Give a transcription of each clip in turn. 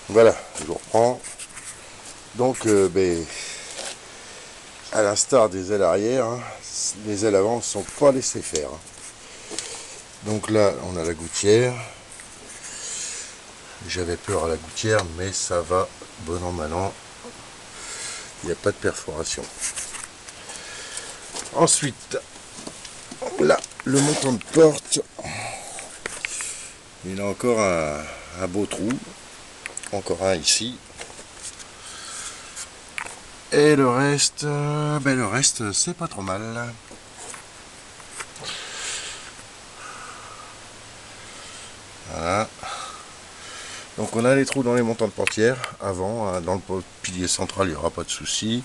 Voilà, je vous reprends. Donc, à l'instar des ailes arrière, hein, les ailes avant ne sont pas laissées faire. Donc là, on a la gouttière. J'avais peur à la gouttière, mais ça va, bon an, mal an. Il n'y a pas de perforation. Ensuite, là, le montant de porte. Il a encore un beau trou. Encore un ici. Et le reste, c'est pas trop mal. Voilà. Donc on a les trous dans les montants de portière avant, hein, dans le pilier central il n'y aura pas de souci.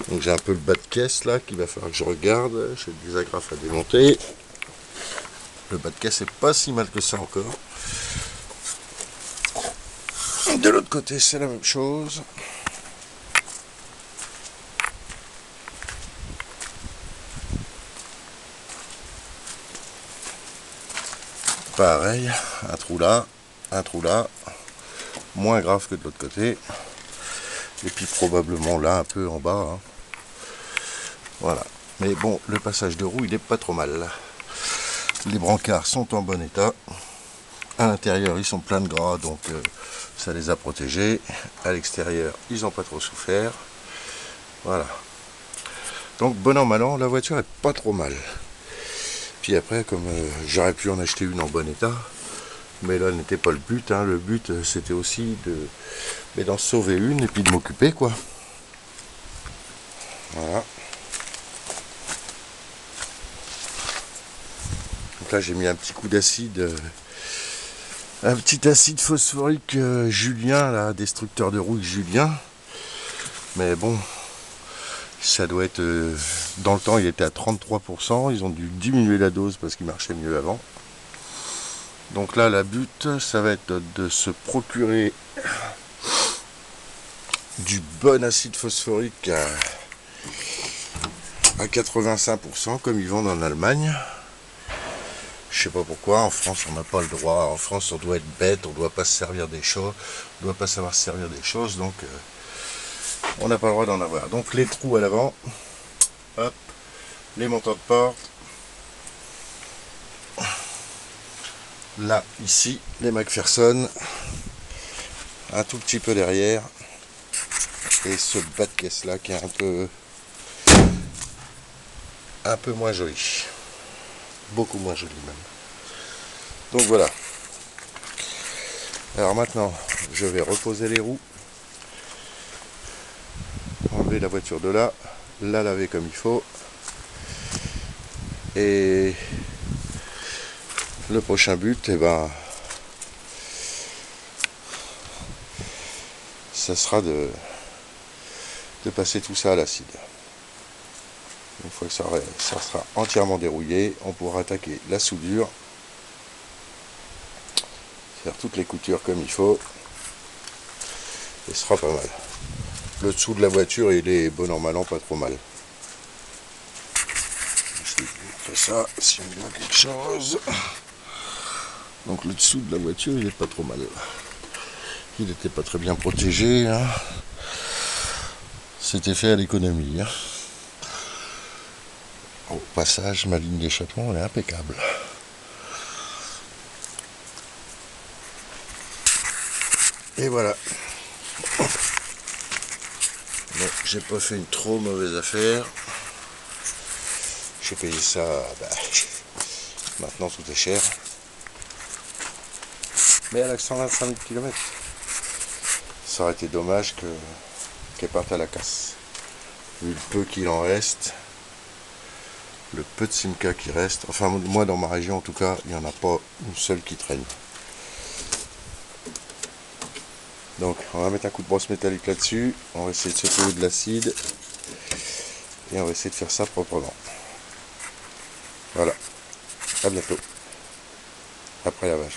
Donc j'ai un peu le bas de caisse là qu'il va falloir que je regarde. J'ai des agrafes à démonter. Le bas de caisse est pas si mal que ça encore. De l'autre côté c'est la même chose. Pareil, un trou là, moins grave que de l'autre côté. Et puis probablement là un peu en bas. Hein. Voilà. Mais bon, le passage de roue il est pas trop mal. Les brancards sont en bon état. À l'intérieur ils sont pleins de gras donc ça les a protégés. À l'extérieur ils n'ont pas trop souffert. Voilà. Donc bon an mal an, la voiture est pas trop mal. Puis après comme j'aurais pu en acheter une en bon état, mais là n'était pas le but. Hein. Le but c'était aussi d'en sauver une et puis de m'occuper quoi. Voilà. Donc là j'ai mis un petit coup d'acide. Un petit acide phosphorique Julien, là, destructeur de rouille Julien. Mais bon, ça doit être... dans le temps, il était à 33%. Ils ont dû diminuer la dose parce qu'il marchait mieux avant. Donc là, la but, ça va être de se procurer du bon acide phosphorique à 85%, comme ils vendent en Allemagne. Je sais pas pourquoi, en France on n'a pas le droit, en France on doit être bête, on doit pas se servir des choses, on doit pas savoir se servir des choses, donc on n'a pas le droit d'en avoir. Donc les trous à l'avant, hop, les montants de porte, là, ici, les McPherson, un tout petit peu derrière, et ce bas de caisse là qui est un peu moins joli, beaucoup moins joli même. Donc voilà. Alors maintenant, je vais reposer les roues, enlever la voiture de là, la laver comme il faut, et le prochain but, ça sera de passer tout ça à l'acide. Une fois que ça sera entièrement dérouillé, on pourra attaquer la soudure, faire toutes les coutures comme il faut, et ce sera pas mal. Le dessous de la voiture, il est bon an mal an, pas trop mal. Je fais ça, si on voit quelque chose. Donc le dessous de la voiture, il est pas trop mal. Il n'était pas très bien protégé. Hein. C'était fait à l'économie. Hein. Au passage, ma ligne d'échappement, elle est impeccable. Et voilà. Bon, j'ai pas fait une trop mauvaise affaire. J'ai payé ça, maintenant tout est cher. Mais elle a 125 000 km. Ça aurait été dommage qu'elle parte à la casse. Vu le peu qu'il en reste, le peu de Simca qui reste, enfin moi dans ma région en tout cas, il n'y en a pas une seule qui traîne. Donc on va mettre un coup de brosse métallique là-dessus, on va essayer de se trouver de l'acide et on va essayer de faire ça proprement. Voilà, à bientôt, après lavage.